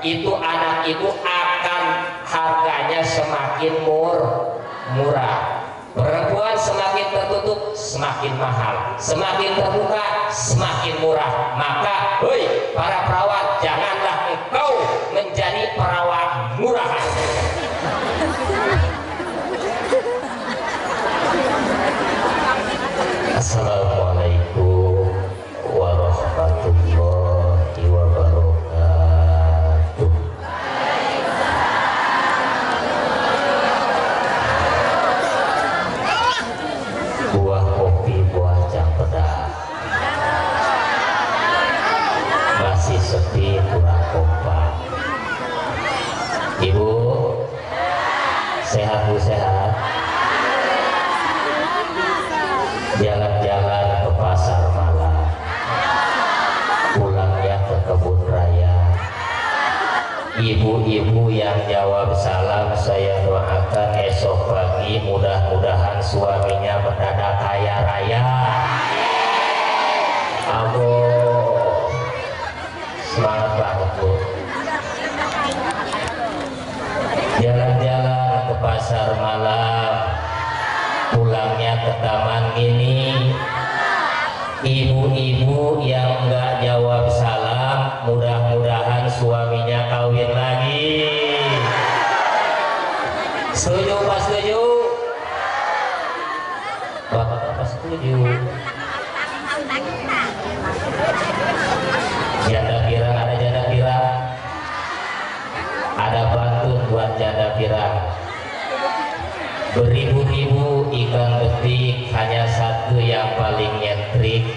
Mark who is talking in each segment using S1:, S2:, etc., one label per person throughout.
S1: itu anak itu akan harganya semakin murah. Perempuan semakin tertutup semakin mahal, semakin terbuka semakin murah. Maka hei para perawan, janganlah engkau menjadi perawan murahan. Assalamualaikum warahmatullahi wabarakatuh. Buah kopi, buah cempedak, masih sepi kurang kompak. Ibu sehat, Bu sehat? Jalan-jalan ke pasar malam, pulangnya ke kebun raya. Ibu-ibu yang jawab salam, saya doakan esok pagi mudah-mudahan suaminya mendadak kaya raya. Aduh, semangat banget Bu. Jalan-jalan ke pasar malam, pulangnya ke taman mini. Ibu-ibu yang enggak jawab salam, mudah-mudahan suaminya kawin lagi. Setuju Pak? Setuju? Bapak setuju. Janda pirang, ada janda pirang, ada pantun buat janda pirang. Beribu-ribu ikan betik, hanya satu yang paling nyentrik.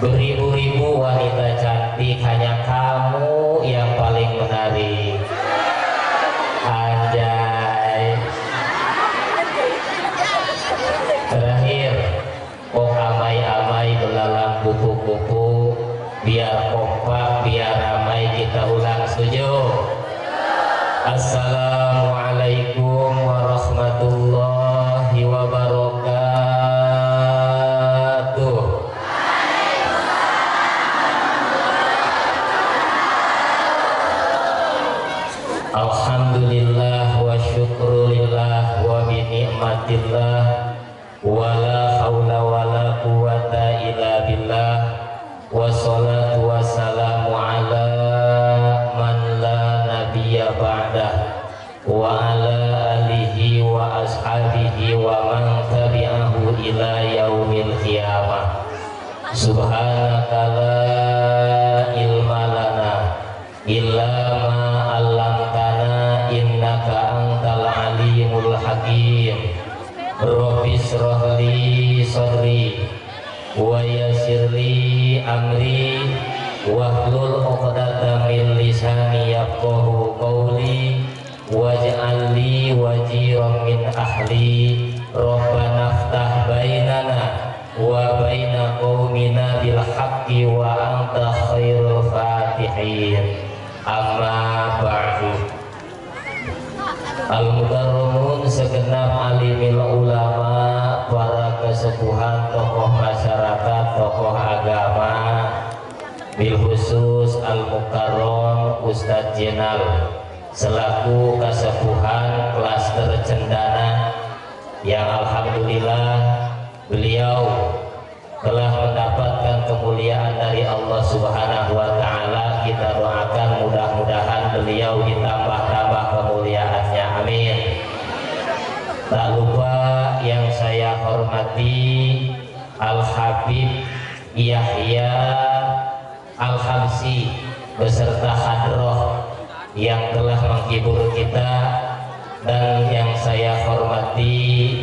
S1: Beribu-ribu wanita cantik, hanya kamu yang paling menarik. Anjay. Terakhir, kok amai-amai belalang kupu-kupu, biar kompak, biar ramai, kita ulang. Setuju? Assalamualaikum warahmatullahi wabarakatuh. Alhamdulillah wa syukrulillah wa binikmatillah wa la hawla wa la quwata illa billah wa salatu wa salamu ala man la nabiyya ba'dah wa ala alihi wa ashabihi wa man tabi'ahu ila yaumil qiyamah. Subhanaka la ilma lana illa ma 'allamtana innaka antal alimul hakim. Rabbi shrah li sadri wa yassir li amri wahlul 'uqdatam min lisani yafqahu qawli waj'al li wajiran min ahli. Rabbana iftah bainana wa baina qaumina bil haqqi wa anta khairul fatihin. Amma ba'du. Al-mukarramun segenap alimil ulama, para kesepuhan, tokoh masyarakat, tokoh agama, bil khusus Al-Mukarram Ustadz Jenal selaku kesepuhan klaster Cendana yang alhamdulillah beliau telah mendapatkan kemuliaan dari Allah Subhanahu wa Ta'ala. Kita doakan mudah-mudahan beliau ditambah-tambah kemuliaannya, amin. Tak lupa yang saya hormati Al-Habib Yahya Al-Habsi beserta hadroh yang telah menghibur kita, dan yang saya hormati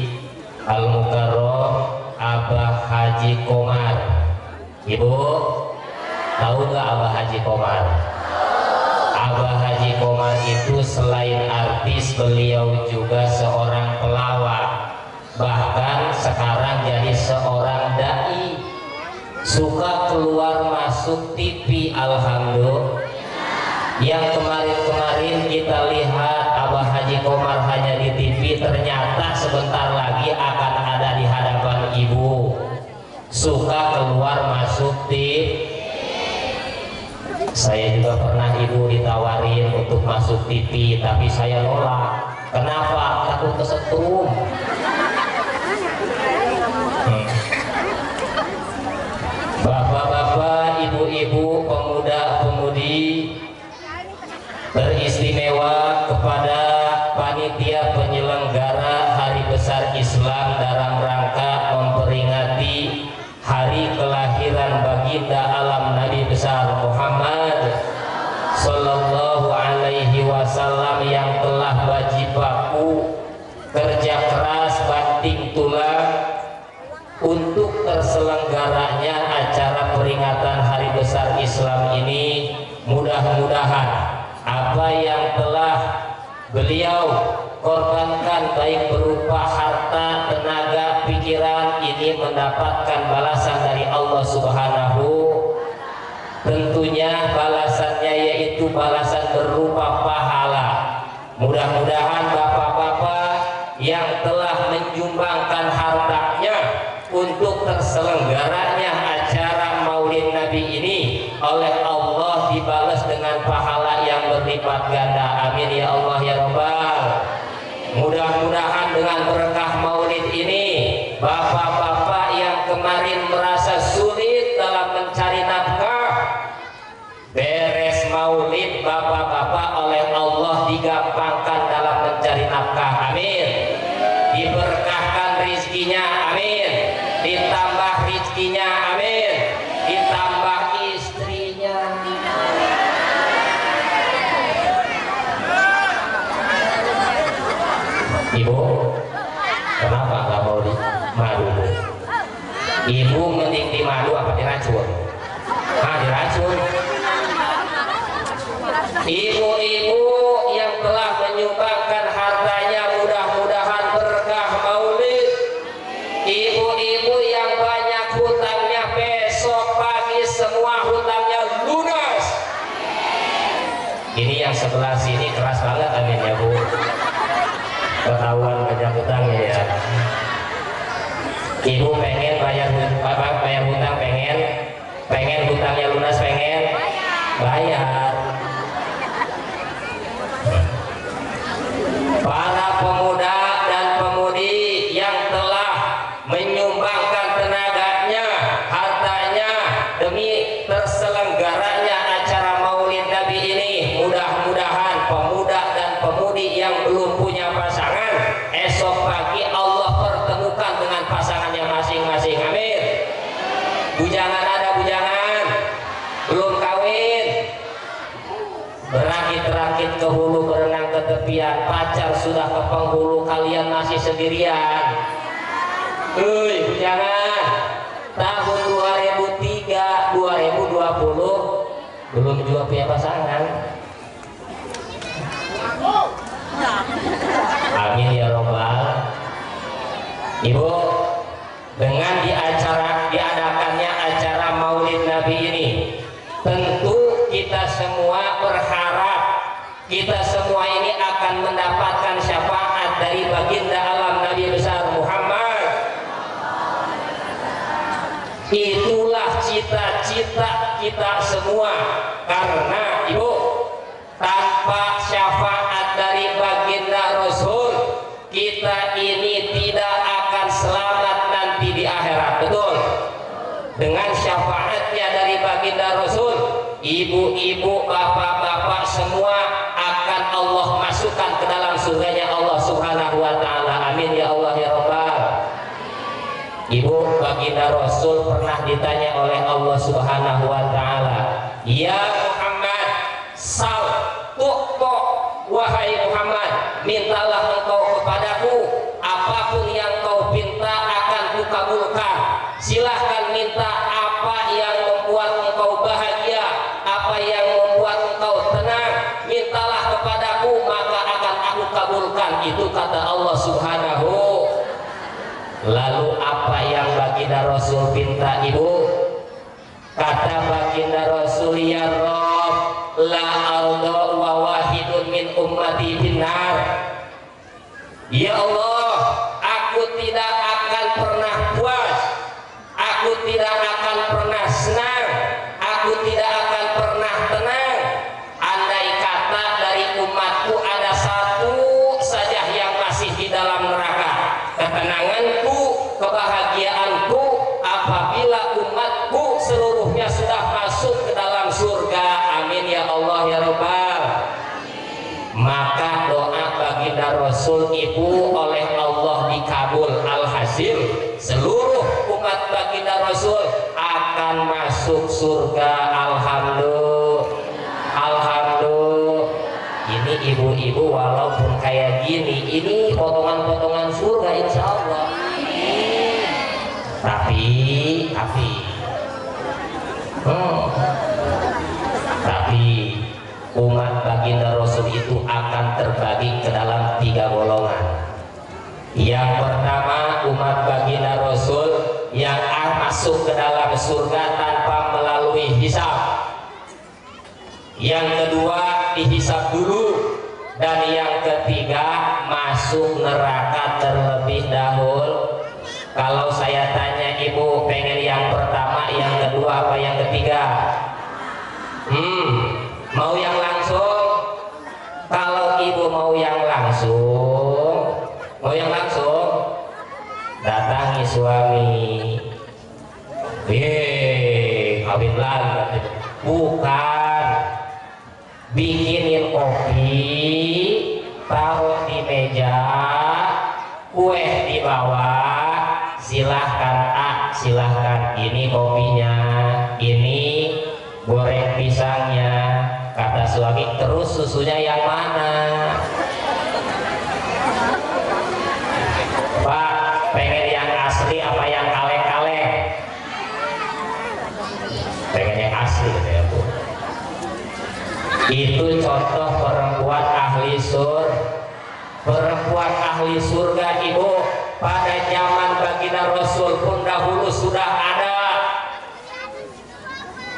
S1: Al-Mukarram Abah Haji Komar. Ibu tahu nggak Abah Haji Komar? Abah Haji Komar itu selain artis, beliau juga seorang pelawak, bahkan sekarang jadi seorang dai, suka keluar masuk TV. Alhamdulillah. Yang kemarin-kemarin kita lihat Abah Haji Komar hanya di TV, ternyata sebentar lagi akan ada di hadapan ibu. Suka keluar masuk TV. Saya juga pernah ibu ditawarin untuk masuk TV, tapi saya nolak. Kenapa? Takut kesetrum. Bapak-bapak, ibu-ibu, pemuda-pemudi, beristimewa kepada panitia penyelenggara Hari Besar Islam dalam rangka memperingati hari kelahiran baginda alam Nabi besar Muhammad Sallallahu Alaihi Wasallam yang telah berjibaku kerja keras banting tulang untuk terselenggaranya acara peringatan Hari Besar Islam ini. Mudah-mudahan apa yang telah beliau korbankan baik berupa harta, tenaga, pikiran ini mendapatkan balasan dari Allah Subhanahu. Tentunya balasannya yaitu balasan berupa pahala. Mudah-mudahan bapak-bapak yang telah menyumbangkan hartanya untuk terselenggaranya acara Maulid Nabi ini oleh Allah dibalas dengan pahala yang berlipat ganda. Amin ya Allah ya Rabbal. Mudah-mudahan dengan berkah Maulid ini, bapak-bapak yang kemarin merasa sulit dalam mencari nafkah, beres Maulid bapak-bapak oleh Allah digampangkan dalam mencari nafkah. Amin. Diberkahkan rizkinya. Amin. Ditambah rizkinya. Amin. Ditambah istrinya. Ibu, kenapa nggak mau di madu? Ibu mending di madu apa diracun? Diracun. Ibu-ibu yang telah menyumbangkan hartanya, mudah-mudahan berkah Maulid. Ibu-ibu yang banyak hutangnya, besok pagi semua hutangnya lunas. Ini yang sebelah sini keras banget, amin ya Bu. Ketahuan banyak hutangnya ya. Ibu pengen bayar hutang, pengen hutangnya lunas, pengen bayar. Para pemuda dan pemudi yang telah menyumbangkan tenaganya, hartanya demi terselenggaranya acara Maulid Nabi ini, mudah-mudahan pemuda dan pemudi yang belum punya pasangan, esok pagi Allah pertemukan dengan pasangannya masing-masing. Amin. Bujangan ada bujangan, belum kawin, berakit-rakit ke hulu, berenang ke tepian, pacar sudah ke penghulu, kalian masih sendirian. Bujangan, tahun 2003 2020 belum juga punya pasangan. Amin ya Rabbal. Ibu, dengan diadakannya acara Maulid Nabi ini, tentu kita semua berharap kita semua ini akan mendapatkan syafaat dari baginda alam Nabi besar Muhammad. Itulah cita-cita kita semua, karena Ibu, tanpa syafaat dari baginda Rasul, kita ini tidak akan selamat nanti di akhirat. Betul? Dengan syafaatnya dari baginda Rasul, ibu-ibu, bapak-bapak semua akan Allah masukkan ke dalam surganya Allah Subhanahu wa Ta'ala. Amin ya Allah ya Rabbal. Ibu, baginda Rasul pernah ditanya oleh Allah Subhanahu wa Ta'ala, ya Muhammad, sal tu'to, wahai Muhammad, mintalah engkau kepadaku, apapun yang kau minta akan kukabulkan. Silahkan minta apa yang membuat engkau bahagia, apa yang membuat engkau tenang, mintalah kepadaku maka akan aku kabulkan. Itu kata Allah Subhanahu. Lalu apa yang baginda Rasul pinta, Ibu? Kata baginda Rasul, ya Rabb, la arda wa wahidun min ummati finnar. Ya Allah, aku tidak akan pernah puas, aku tidak akan pernah senang, aku tidak akan pernah tenang surga. Alhamdulillah. Ini ibu-ibu walaupun kayak gini, ini potongan-potongan surga insya Allah. Tapi umat baginda Rasul itu akan terbagi ke dalam 3 golongan. Yang pertama, umat baginda Rasul yang masuk ke dalam surga tanpa melalui hisab. Yang kedua, dihisab dulu. Dan yang ketiga, masuk neraka terlebih dahulu. Kalau saya tanya ibu, pengen yang pertama, yang kedua, apa yang ketiga? Mau yang langsung? Kalau ibu mau yang langsung, datangi suami. Kawin lagi. Bukan, bikinin kopi, taruh di meja, kue di bawah, silahkan ini kopinya, ini goreng pisangnya. Kata suami, terus susunya yang mana? Pak, pengen yang asli apa yang kaleng-kaleng? Pengen yang asli ya Bu. Itu contoh perempuan ahli surga ibu. Pada zaman baginda Rasul pun dahulu sudah ada.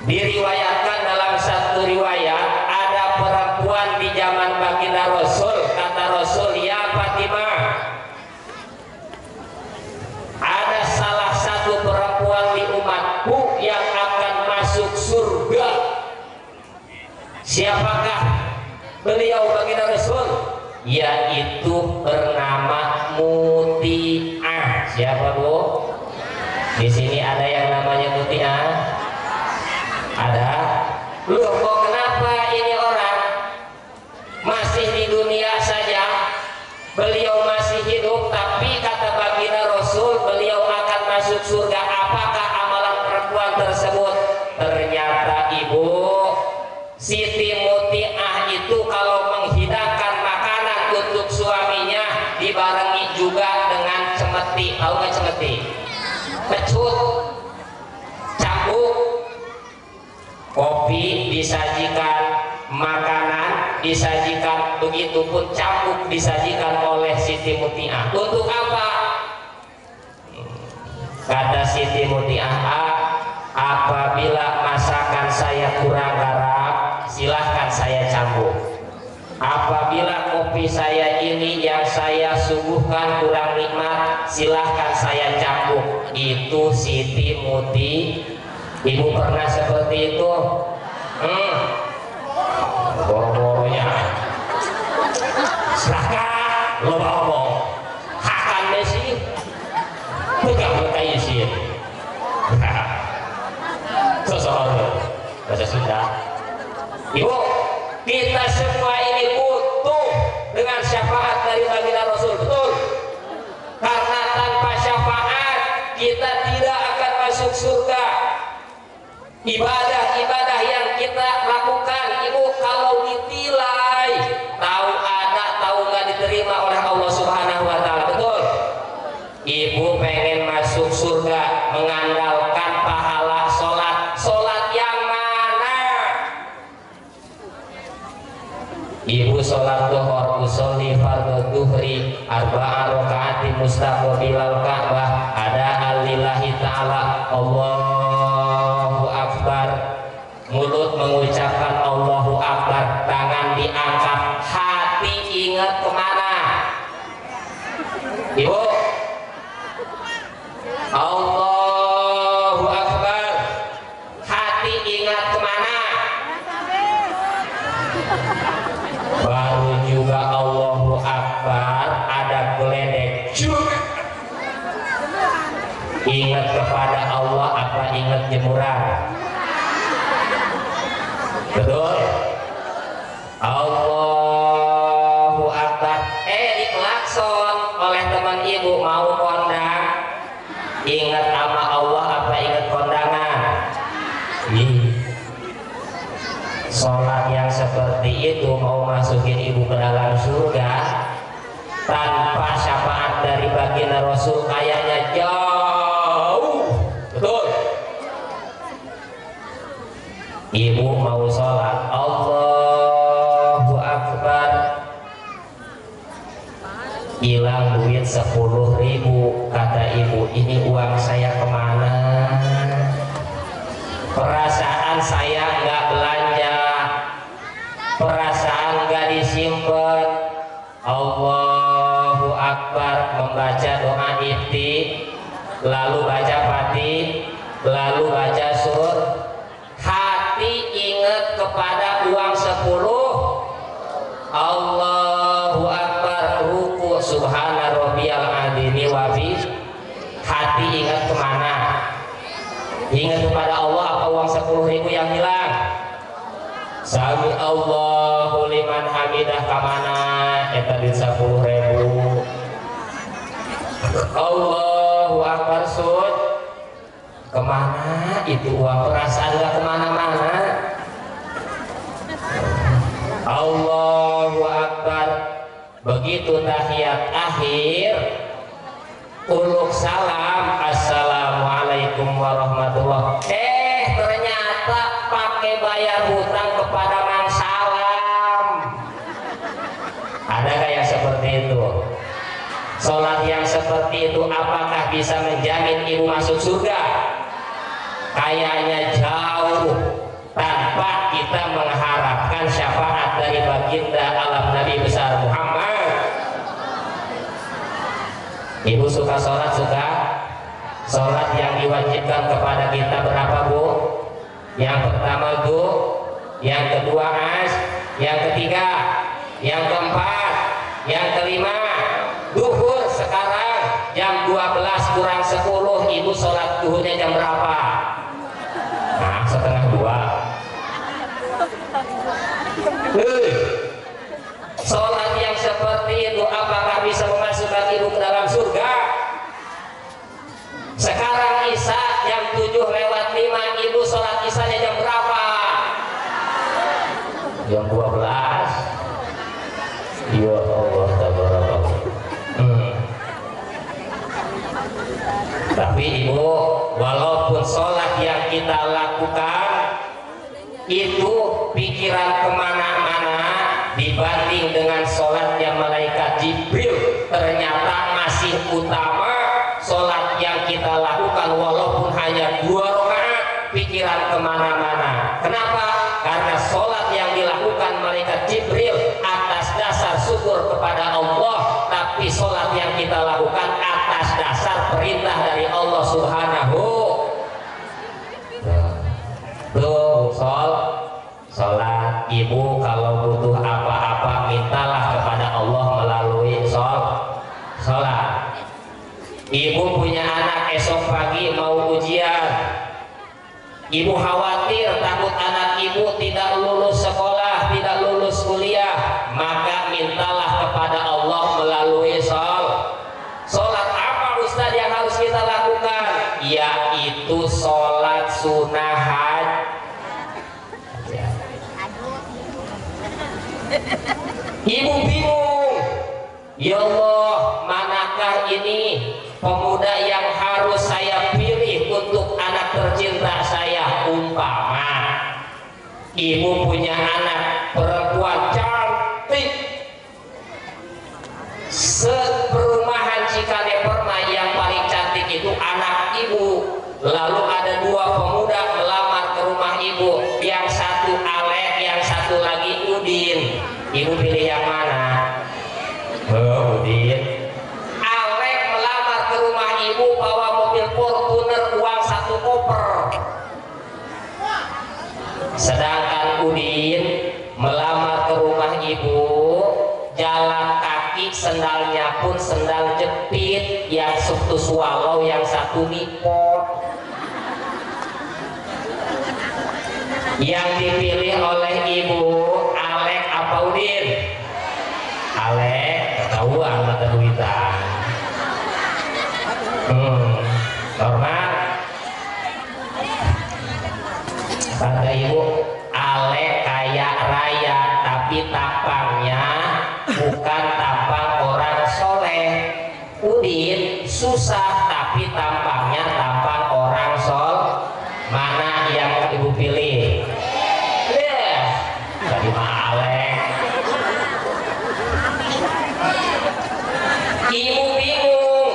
S1: Diriwayatkan dalam satu riwayat, ada perempuan di zaman baginda Rasul. Kata Rasul, ya Fatimah, ada salah satu perempuan di umatku yang akan masuk surga. Siapakah beliau baginda Rasul? Yaitu bernama Muti'ah. Siapa Bu? Di sini ada yang namanya Muti'ah? Ada? Loh, kok kenapa ini orang masih di dunia saja, beliau masih hidup, tapi kata baginda Rasul beliau akan masuk surga. Apakah amalan perempuan tersebut? Ternyata ibu, Siti Muti'ah itu kalau menghidangkan makanan untuk suaminya dibarengi juga dengan cemeti. Tahu nggak cemeti? Pecut, cambuk, kopi disajikan, makanan disajikan, begitupun cambuk disajikan oleh Siti Muti'ah. Untuk apa? Kata Siti Muti'ah, apabila masakan saya kurang garam, silahkan saya cambuk. Apabila kopi saya ini yang saya suguhkan kurang nikmat, silahkan saya cambuk. Itu Siti Muti'ah. Ibu pernah seperti itu? Boro-boronya silahkan lo bawa hakan sih pegang kayak sih seseorang bahasa Sunda. Ibu, kita semua ini butuh dengan syafaat dari baginda Rasul, betul? Karena tanpa syafaat kita tidak akan masuk surga. Ibadah-ibadah yang kita lakukan, ibu, kalau ditilai, tahu ada, tahu nggak diterima oleh Allah Subhanahu Wa Taala, betul? Ibu pengen masuk surga mengandalkan pahala sholat yang mana? Ibu sholat duhur, usolli fardhu duhri, arba'a rakaat mustaqbilal Ka'bah, ada lillahi ta'ala, Allahu Akbar, mulut mengucapkan Allahu Akbar, tangan diangkat, hati ingat kemana? Ibu, Allahu Akbar, hati ingat kemana? Baru juga Allahu Akbar ada geledek, ingat kepada Allah apa ingat jemuran? Betul? Allahu Akbar, diklakson oleh teman ibu mau kondang, ingat sama Allah apa ingat kondangan? sholat yang seperti itu mau masukin ibu ke dalam surga tanpa syafaat dari baginda Rasul kayaknya jauh. Betul. Ibu mau sholat, Allahu Akbar, hilang duit 10.000. Kata ibu, ini uang saya kemana? Perasaan saya nggak belanja, perasaan nggak disimpan. Allahu Akbar, membaca doa ifti, lalu baca fatih, lalu baca sur. Hati ingat kepada uang 10. Allahu Akbar, ruku subhana rabbiyal adzimi wa fi. Hati ingat kemana? Ingat kepada Allah apa uang 10.000 yang hilang? Sami Allahu liman hamidah kamana eta di 10.000. Allahu Akbar sud. Kemana itu uang? Perasaan gak kemana-mana. Allahu Akbar. Begitu tahiyat akhir, uluk salam, assalamualaikum warahmatullah. Ternyata pakai bayar hutang kepada Mang Salam. Ada gak yang seperti itu? Sholat yang seperti itu apakah bisa menjamin ibu masuk surga? Kayaknya jauh, tanpa kita mengharapkan syafaat dari baginda alam Nabi besar Muhammad. Ibu suka sholat? Suka. Sholat yang diwajibkan kepada kita berapa, Bu? Yang pertama Bu, yang kedua As, yang ketiga, yang keempat, yang kelima duhur. Sekarang jam 12 kurang 10, ibu sholat duhurnya jam berapa? Nah, setengah 2. Sholat yang seperti itu apakah bisa memasukkan ibu ke dalam surga? Sekarang Isya jam 7:05, ibu sholat Isyanya jam berapa? Jam 12. Ya Allah tabarakallah. Tapi ibu, walaupun sholat yang kita lakukan itu pikiran kemana-mana dibanding dengan sholatnya malaikat Jibril, ternyata masih utama sholat yang kita lakukan walaupun hanya 2 rakaat, pikiran kemana-mana. Kenapa? Karena sholat yang dilakukan malaikat Jibril atas dasar syukur kepada Allah, tapi sholat yang kita lakukan atas dasar perintah dari Allah Subhanahu. Tuh, sholat ibu kalau butuh apa-apa mintalah kepada Allah melalui sholat. Ibu punya anak esok pagi mau ujian, ibu khawatir takut anak ibu tidak lulus sekolah, tidak lulus kuliah, maka mintalah kepada Allah melalui sholat. Apa Ustaz yang harus kita lakukan? Yaitu sholat sunnah haji. Ibu bingung, ya Allah, manakah ini pemuda yang harus saya pilih untuk anak tercinta saya? Umpama ibu punya anak perempuan cantik, seperumahan Cikane Permai yang paling cantik itu anak ibu. Lalu ada 2 pemuda melamar ke rumah ibu, yang satu Alek, yang satu lagi Udin. Ibu pilih yang mana? Oh, Udin. Alek melamar ke rumah ibu bawa mobil Fortuner, uang 1 koper. Sedangkan Udin melamar ke rumah ibu, jalan kaki, sendalnya pun sendal jepit, yang satu swallow, yang satu nipot. Yang dipilih oleh ibu Alek apa Udin? Alek, ketahuan mata duitan. Normal. Kata ibu, ale kaya raya tapi tampangnya bukan tampang orang soleh. Udin susah tapi tampangnya tampang orang sol. Mana yang ibu pilih? Tadi mah ale. Ibu bingung,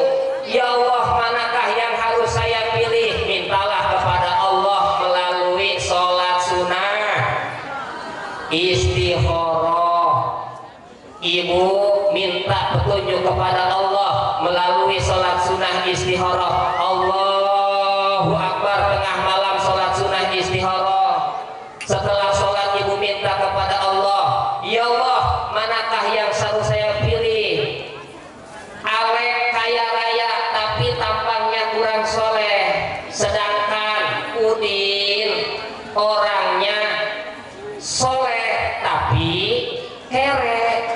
S1: ya Allah manakah yang harus saya pilih? Mintalah kepada Allah melalui sholat sunnah istikharah. Ibu minta petunjuk kepada Allah melalui sholat sunnah istikharah. Allahu Akbar, tengah malam sholat sunnah istikharah. Setelah sholat ibu minta kepada Allah, ya Allah manakah yang harus saya pilih? Alek kaya raya tapi tampangnya kurang soleh, sedangkan Udin orangnya soleh tapi kere.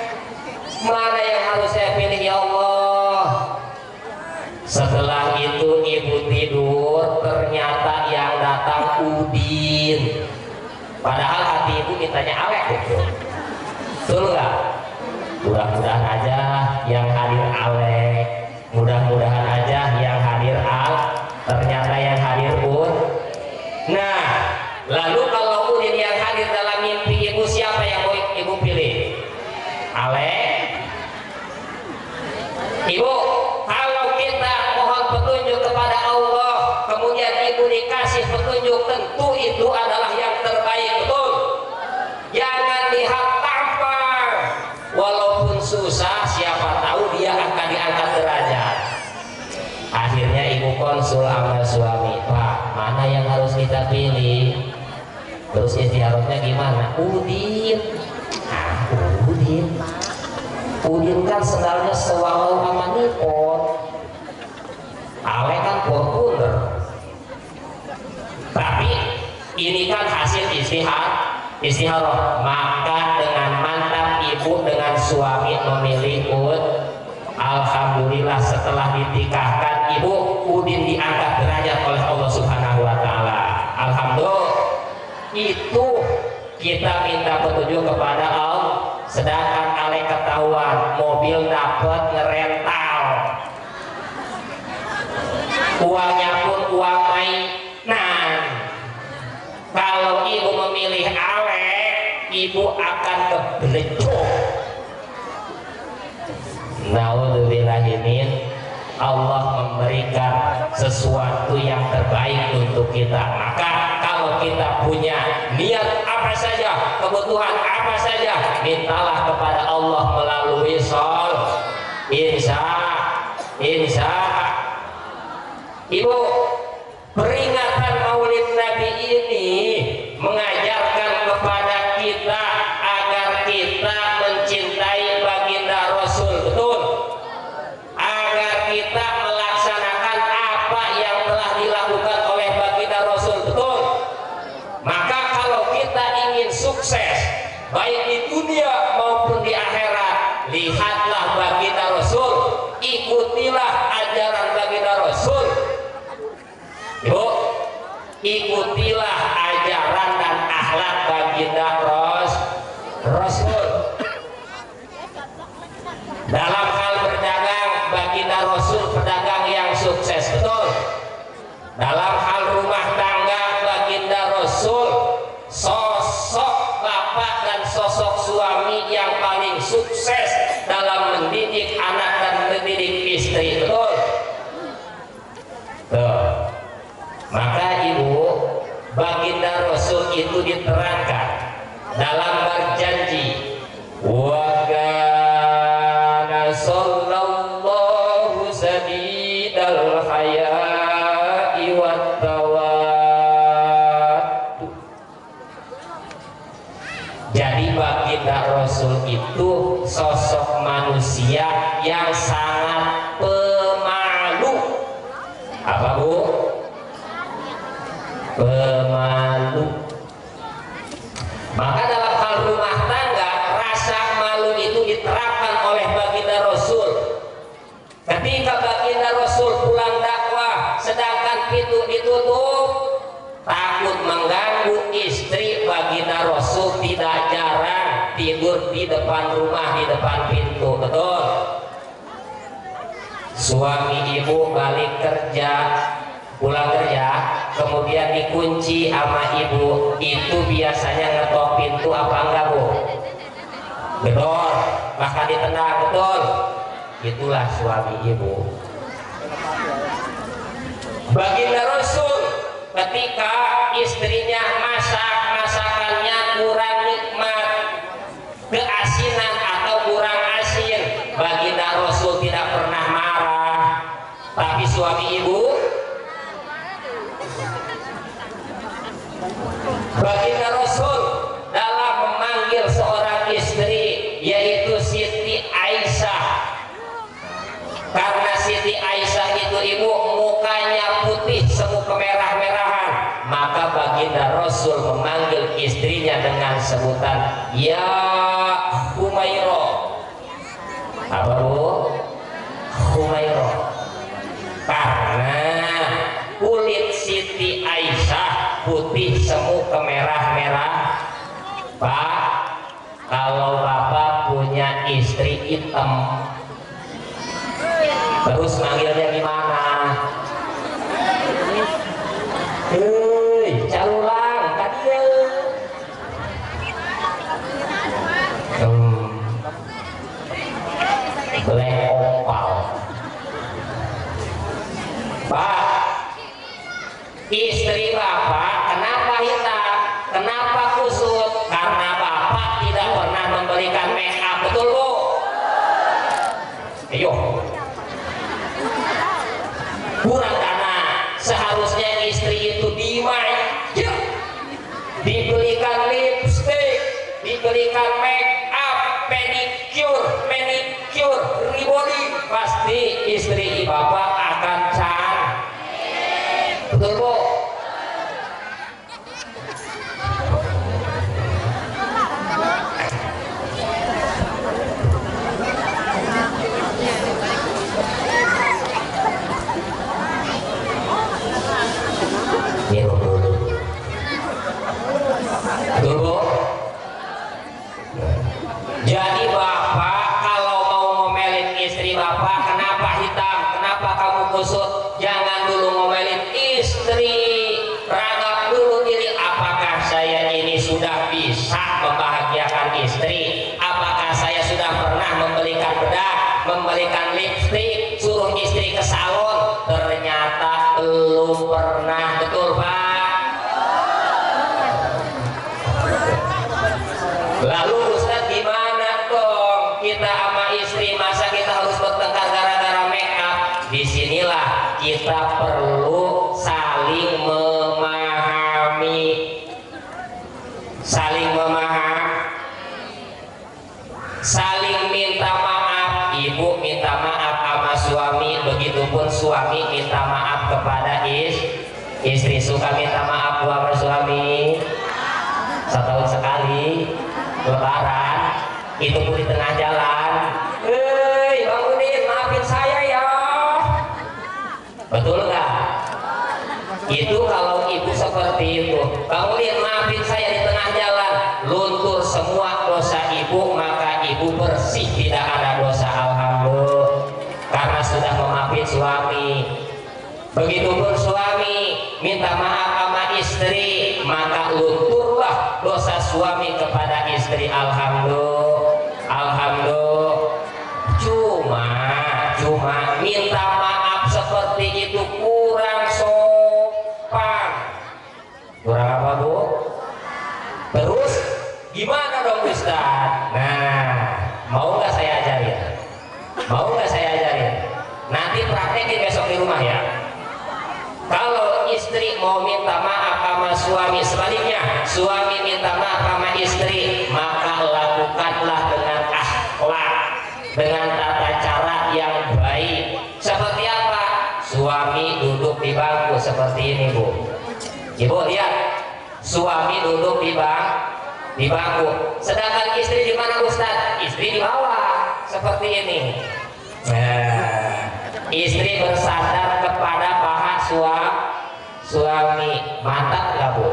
S1: Mana yang harus saya pilih ya Allah? Setelah itu ibu tidur, ternyata yang datang Udin. Padahal hati ibu mintanya Alek gitu. Betul nggak? Mudah-mudahan aja yang hadir Alek, mudah-mudahan aja yang hadir Al. Ternyata yang hadir Ud. Nah, lalu kalau Udin yang hadir dalam mimpi ibu, siapa yang mau ibu pilih? Alek? Ibu, kalau kita mohon petunjuk kepada Allah, kemudian ibu dikasih petunjuk, tentu itu adalah yang terbaik, betul? Jangan lihat tampang, walaupun susah, siapa tahu dia akan diangkat derajat. Akhirnya ibu konsul sama suami, Pak, mana yang harus kita pilih? Terus istiharusnya gimana? Udin. Udin kan sendalnya sewalau sama Nippon. Ale kan Fortuner. Tapi ini kan hasil istiharah. Maka dengan mantap ibu dengan suami memilih Ud. Alhamdulillah setelah ditikahkan ibu, Udin diangkat derajat oleh Allah Subhanahu wa taala. Alhamdulillah. Itu kita minta petunjuk kepada Allah. Sedangkan Ale ketahuan mobil dapat ngerental, uangnya pun uang mainan. Kalau ibu memilih Ale, ibu akan kebelecok. Naudzubillahimin. Allah memberikan sesuatu yang terbaik untuk kita. Maka kalau kita punya niat apa saja, kebutuhan apa saja, mintalah kepada Allah melalui sholat. Insya Ibu, peringatan Maulid Nabi ini mengajarkan kepada kita agar kita mencintai baginda Rasul, betul? Agar kita melaksanakan apa yang telah dilakukan oleh baginda Rasul, betul? Maka kalau kita ingin sukses baik di dunia maupun di akhirat, lihatlah baginda Rasul, ikutilah ajaran baginda Rasul. Ibu, ikutilah ajaran dan akhlak baginda Rasul. Dalam hal berdagang, baginda Rasul pedagang yang sukses, betul? Dalam hal rumah tangga, baginda Rasul sosok bapak dan sosok suami yang paling sukses dalam mendidik anak dan mendidik istri, betul? Tuh. Maka ibu, baginda Rasul itu diterangkan dalam berjanji, wa kana sallallahu sadidal haya'i wat tawad. Jadi baginda Rasul itu sosok manusia yang sangat pemalu. Apa bu? Pemalu. Maka dalam hal rumah tangga, rasa malu itu diterapkan oleh baginda Rasul. Ketika baginda Rasul pulang dakwah, sedangkan pintu ditutup, takut mengganggu tidur di depan rumah, di depan pintu, betul? Suami ibu balik kerja, pulang kerja, kemudian dikunci sama ibu, itu biasanya ngetok pintu apa enggak, Bu? Betul, bahkan ditendang, betul? Itulah suami ibu. Baginda Rasul ketika istrinya masak, masakannya kurang nikmat, keasinan atau kurang asin, baginda Rasul tidak pernah marah. Tapi suami ibu, baginda Rasul dalam memanggil seorang istri yaitu Siti Aisyah, karena Siti Aisyah itu ibu mukanya putih semu kemerah-merahan, maka baginda Rasul memanggil istrinya dengan sebutan ya Humairah. Apa, Bu? Humairah. Karena kulit Siti Aisyah putih semu kemerah-merah. Pak, kalau Bapak punya istri hitam, terus manggilnya gimana? Hei, calulang tadi ya. Black opal. Pak, istri Bapak kenapa hitam? Kenapa kusut? Karena Bapak tidak pernah memberikan make up, betul, Bu? Ayo. Kurang dana, seharusnya istri itu dimanja, dibelikan lipstick, dibelikan make up, manicure, rebody, pasti istri Bapak akan cantik, betul, Bu? Betul, Bu? Jadi Bapak kalau mau ngomelin istri Bapak, kenapa hitam, kenapa kamu kusut, jangan dulu ngomelin istri, ragap dulu diri, apakah saya ini sudah bisa membahagiakan istri, apakah saya sudah pernah membelikan bedak, membelikan lipstik, suruh istri ke salon, ternyata belum pernah, betul, Pak? Lalu Ustaz gimana dong kita sama istri, masa kita harus bertengkar gara-gara make up? Disinilah kita perlu saling memahami, saling minta maaf. Ibu minta maaf sama suami, begitupun suami minta maaf kepada istri. Suka minta maaf sama suami setahun sekali. Lebaran itu pun di tengah jalan, hei Bang Udin, maafin saya ya, betul nggak? Itu kalau ibu seperti itu, Bang Udin maafin saya di tengah jalan, luntur semua dosa ibu, maka ibu bersih, tidak ada dosa, alhamdulillah, karena sudah memaafin suami. Begitupun suami minta maaf sama istri, maka lunturlah dosa suami kepada istri, alhamdulillah. Cuma minta maaf seperti itu kurang sopan. Kurang apa, Bu? Terus gimana dong, Ustaz? Nah, mau nggak saya ajarin? Nanti praktekin besok di rumah ya. Kalau istri mau minta maaf sama suami, sebaliknya suami minta maaf sama istri, maka lakukanlah dengan akhlak, dengan tata cara yang baik. Seperti apa? Suami duduk di bangku seperti ini, Bu. Ibu lihat, suami duduk di bangku, sedangkan istri di mana, Ustaz? Istri di bawah seperti ini. Nah, istri bersandar kepada paha suami. Mantap nggak, Bu?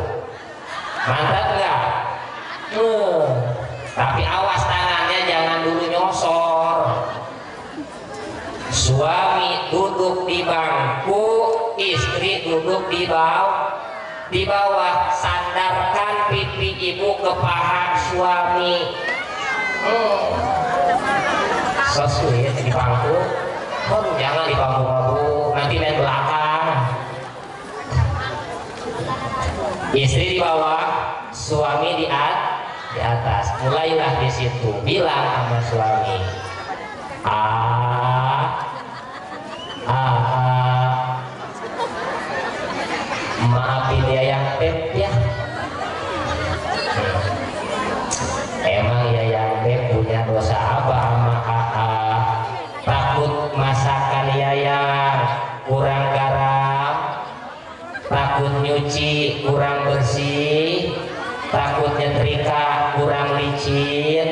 S1: Mantap nggak? Tapi bangku, istri duduk di bawah, sandarkan pipi ibu ke paha suami. So sweet di bangku. Jangan di bangku, nanti main belakang. Istri di bawah, suami di atas. Mulailah di situ, bilang sama suami, maafin dia yang Beb ya. Emang ya yang Beb punya dosa apa sama takut masakan Yayang kurang garam, takut nyuci kurang bersih, takut nyetrika kurang licin.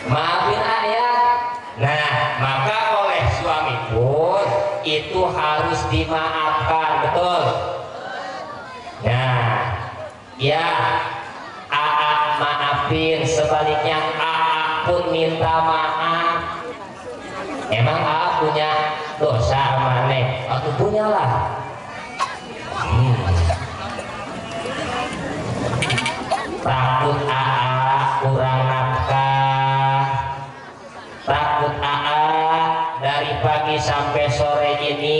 S1: Maafin ayah. Nah, maka oleh suami pun itu harus dimaafkan, betul. Nah, ya maafin, sebaliknya pun minta maaf. Emang punya dosa sama Neng? Aku punya lah. Takut kurang nafkah, takut dari pagi sampai sore ini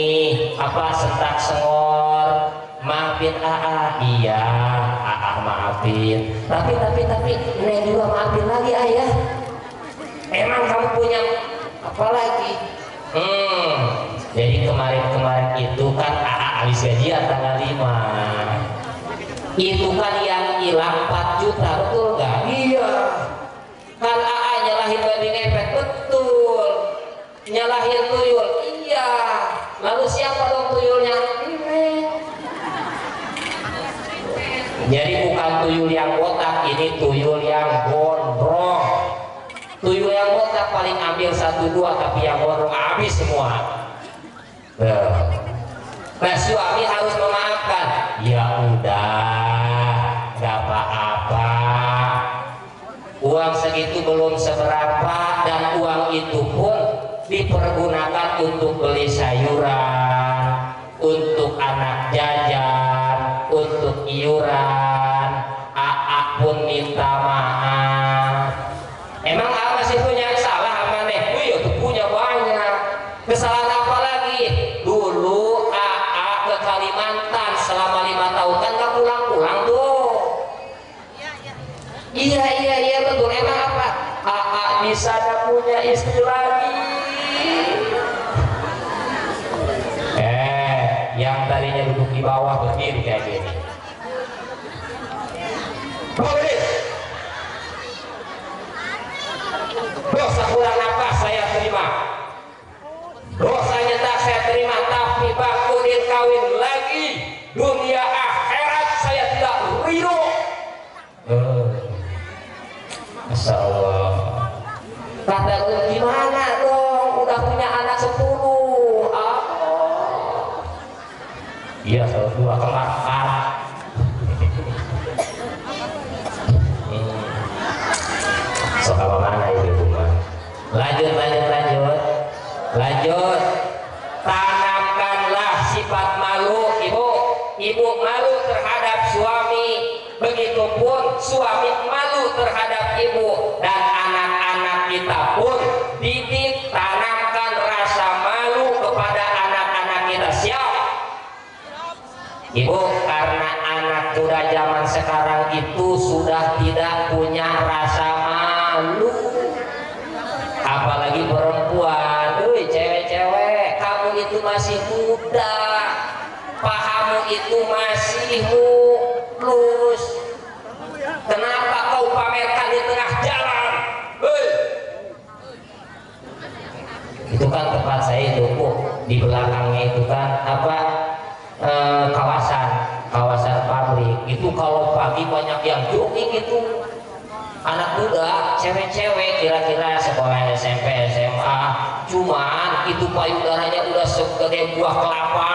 S1: sentak sengor. Maafin iya maafin. Tapi Neng juga maafin lagi ayah. Emang kamu punya apa lagi? Jadi kemarin itu kan habis gajian tanggal 5. Itu kan yang hilang 4 juta, betul nggak? Iya. Kan nyalahin babi ngepet, betul. Nyalahin tuyul, iya. Lalu siapa dong tuyulnya? Jadi bukan tuyul yang botak, ini tuyul yang gondrong. Tuyul yang botak paling ambil 1-2, tapi yang gondrong habis semua. Nah, suami harus memaafkan. Ya udah, gak apa-apa. Uang segitu belum seberapa, dan uang itu pun dipergunakan untuk beli sayuran, untuk anak jajan, untuk iuran. Pun minta maaf. Emang masih punya salah sama Neng? Iya tuh punya banyak. Kesalahan apa lagi? Dulu ke Kalimantan selama 5 tahun kan gak pulang-pulang tuh. Iya betul. Emang apa? Di sana punya istri lagi. Yang tadinya duduk di bawah berdiri kayak gini. Dosa kurang nafas saya terima, dosanya tak saya terima, tapi bakudin kawin lagi, dunia akhirat saya tidak ridho. Masya Allah. Kata gimana dong, udah punya anak 10. Iya, 2 kelar. So apa mana itu rumah? Lanjut. Tanamkanlah sifat malu ibu malu terhadap suami, begitupun suami malu terhadap ibu, dan anak-anak kita pun didik tanamkan rasa malu kepada anak-anak kita. Siap ibu, karena anak muda zaman sekarang itu sudah tidak punya rasa malu, apalagi perempuan. Cewek-cewek, kamu itu masih muda, pahamu itu masih mulus. Kenapa kau pamerkan di tengah jalan? Itu kan tempat saya itu, di belakangnya itu kan kawasan pabrik. Itu kalau pagi banyak yang jogging itu. Anak muda, cewek-cewek, kira-kira sekolah SMP, SMA, cuman itu payudaranya udah segede buah kelapa.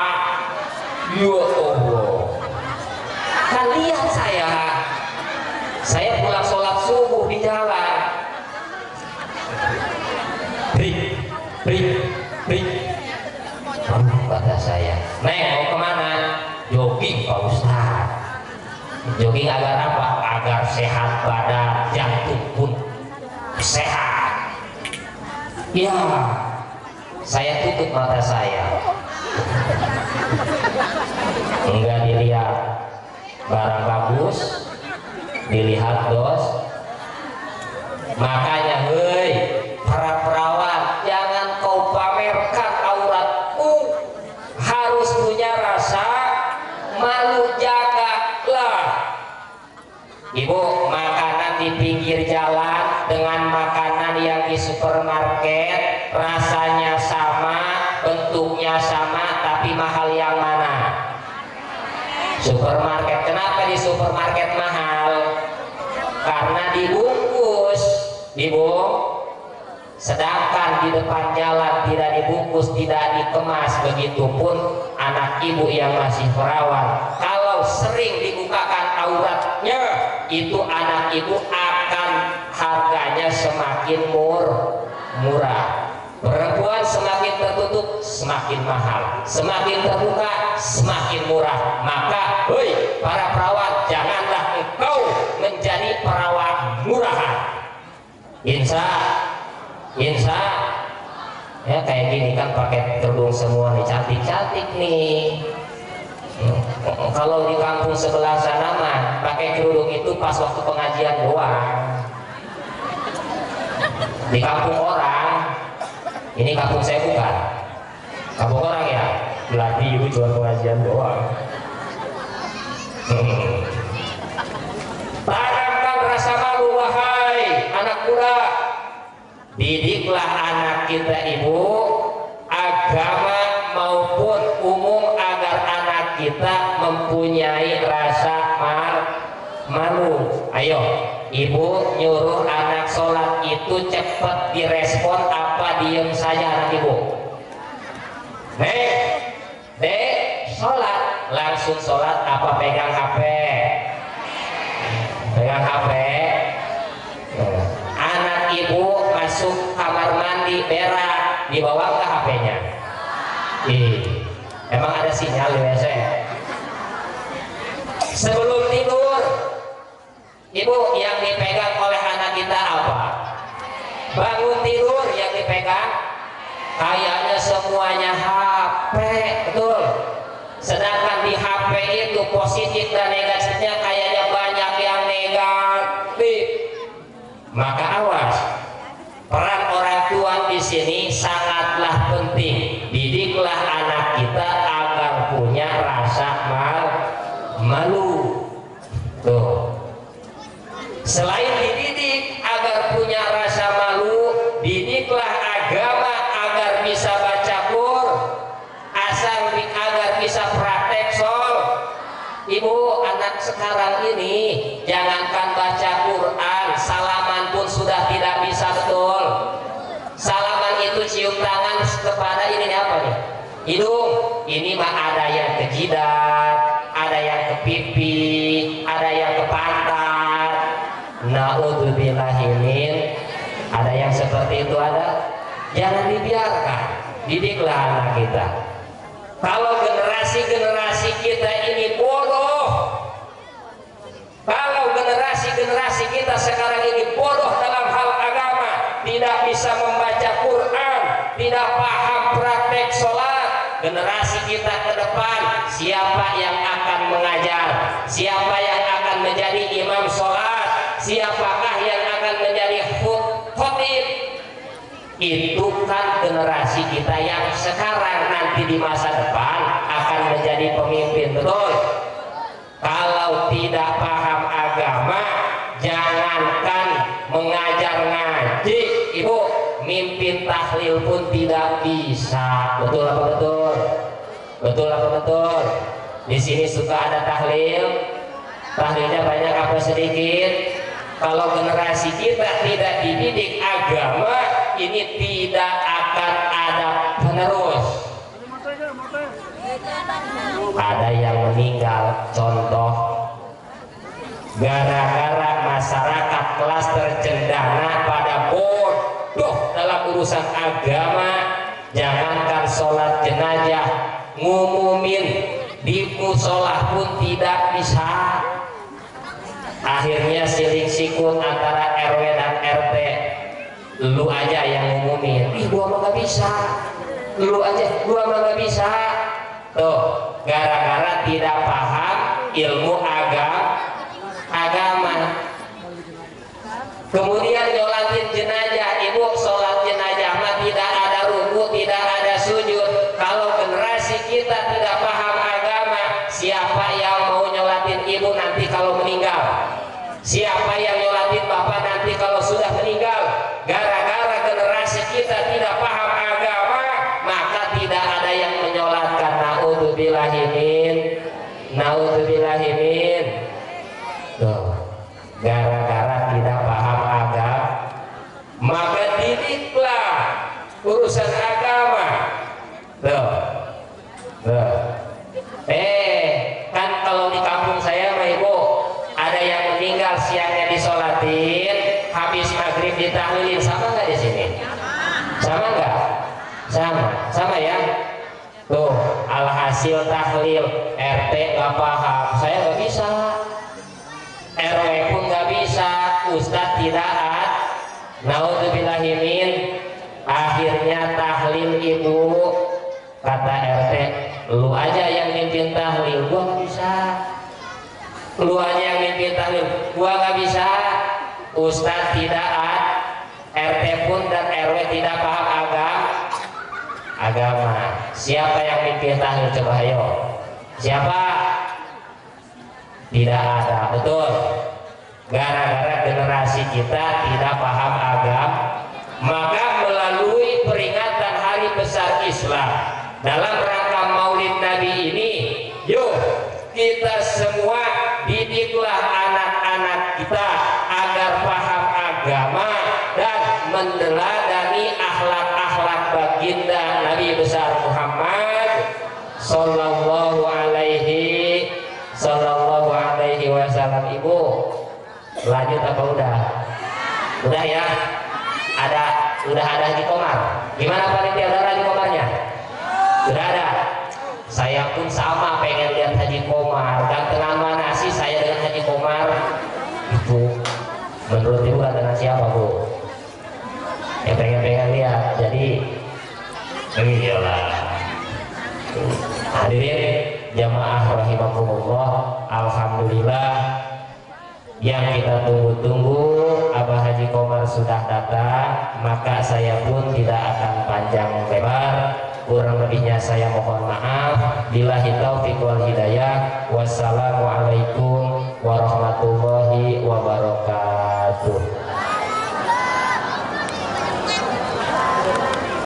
S1: Ya Allah. Kan lihat saya pulang sholat subuh di jalan. Brik. jogging agar apa? Agar sehat badan, jantung pun sehat. Ya, saya tutup mata saya, enggak dilihat barang bagus, dilihat dos. Makanya hei para perawat, jangan kau pamerkan auratmu, harus punya rasa malu, jagalah. Ibu, makanan di pinggir jalan dengan makanan yang di supermarket rasanya sama, bentuknya sama, tapi mahal yang mana? Supermarket. Kenapa di supermarket mahal? Karena dibungkus, sedangkan di depan jalan tidak dibungkus, tidak dikemas. Begitupun anak ibu yang masih perawan, kalau sering dibukakan auratnya, itu anak ibu akan harganya semakin murah. Perempuan semakin tertutup semakin mahal, semakin terbuka semakin murah. Maka hei para perawat, janganlah engkau menjadi perawat murahan. Insya ya kayak gini kan pakai kerudung semua nih, cantik-cantik nih. Kalau di kampung sebelah sana mah pakai kerudung itu pas waktu pengajian doang. Di kampung orang, ini kampung saya bukan, kampung orang ya, berarti ibu cuma pengajian doang. Tanamkan rasa malu wahai anak muda. Didiklah anak kita ibu, agama maupun umum, agar anak kita mempunyai rasa malu. Ayo, ibu nyuruh anak sholat itu cepat direspon apa diem saja anak ibu? Dek, sholat, langsung sholat apa pegang HP? Pegang HP. Anak ibu masuk kamar mandi berak, dibawa ke HP-nya. Emang ada sinyal di WC? Sebelum tidur, ibu yang dipegang oleh anak kita apa? Bangun tidur yang dipegang kayaknya semuanya HP, betul. Sedangkan di HP itu positif dan negatifnya kayaknya banyak yang negatif. Maka awas, peran orang tua di sini sangatlah penting. Didiklah anak kita agar punya rasa malu. Tuh. Selain dididik agar punya rasa malu, didiklah agama agar bisa baca Quran, agar bisa praktek sol. Ibu, anak sekarang ini jangankan baca Quran, salaman pun sudah tidak bisa, betul. Salaman itu cium tangan kepada ini apa nih? Hidung. Ini mah ada yang ke jidat, ada yang ke pipi, ada yang ke pantat. Naudzubillahimin. Ada yang seperti itu ada. Jangan dibiarkan. Didiklah anak kita. Kalau generasi kita ini bodoh, kalau generasi kita sekarang ini bodoh dalam hal agama, tidak bisa membaca Quran, tidak paham praktek sholat, generasi kita ke depan siapa yang akan mengajar, siapa yang akan menjadi imam sholat, siapakah yang akan menjadi khotib? Itu kan generasi kita yang sekarang, nanti di masa depan akan menjadi pemimpin, betul. Kalau tidak paham agama, jangankan mengajar ngaji, ibu, mimpin tahlil pun tidak bisa. Betul apa betul? Betul apa betul? Di sini suka ada tahlil, tahlilnya banyak apa sedikit. Kalau generasi kita tidak dididik agama, ini tidak akan ada penerus. Ada yang meninggal, contoh gara-gara masyarakat kelas tercendana pada bodoh dalam urusan agama. Jangankan sholat jenazah, ngumumin di musola pun tidak bisa. Akhirnya siling sikut antara RW dan RT. Lu aja yang ngumumin, ih gua mah gak bisa. Lu aja, gua mah gak bisa. Tuh, gara-gara tidak paham ilmu agama. Kemudian nyolatin jenazah, ibu sholat jenazah mah tidak ada ruku, tidak ada sujud. Kalau generasi kita tidak paham agama, siapa yang mau nyolatin ibu nanti kalau meninggal? Siapa yang nyolatin bapak nanti kalau sudah meninggal? Gara-gara generasi kita tidak paham agama, maka tidak ada yang menyolatkan. Naudzubillahimin. Tuh, gara-gara tidak paham agama, maka didiklah urusan agama. Tuh. Kan kalau di kampung saya mah ibu, ada yang meninggal siangnya disolatin, habis maghrib ditahlilin, sama nggak di sini? Sama nggak? Sama ya. Tuh, alhasil tahlil RT nggak paham, saya nggak bisa, RW pun nggak bisa, Ustadz tidak ada. Naudzubillahimin. Akhirnya tahlil ibu, kata RT, lu aja yang mimpin tahlil, gua nggak bisa. Lu aja yang mimpin tahlil, gua nggak bisa. Ustadz tidak ada, RT pun dan RW tidak paham agama. Siapa yang mimpin tahlil, coba ayo? Siapa? Tidak ada, betul. Gara-gara generasi kita tidak paham agama, maka melalui peringatan hari besar Islam dalam rangka Maulid Nabi ini, yuk kita semua didiklah anak-anak kita agar paham agama dan meneladani akhlak-akhlak baginda Nabi besar Muhammad sallallahu alaihi wasallam. Ibu lanjut apa udah? Udah ya? Udah ada Haji Komar. Gimana panitia, udah ada Haji Komarnya? Sudah ada. Saya pun sama pengen lihat Haji Komar. Gantengan mana sih saya dengan Haji Komar? Itu menurut ibu gantengan siapa bu? Ya pengen lihat. Jadi iyalah. Hadirin jamaah rahimakumullah, alhamdulillah yang kita tunggu-tunggu Abah Haji Komar sudah datang, maka saya pun tidak akan panjang lebar. Kurang lebihnya saya mohon maaf. Billahi taufiq wal hidayah. Wassalamualaikum warahmatullahi wabarakatuh.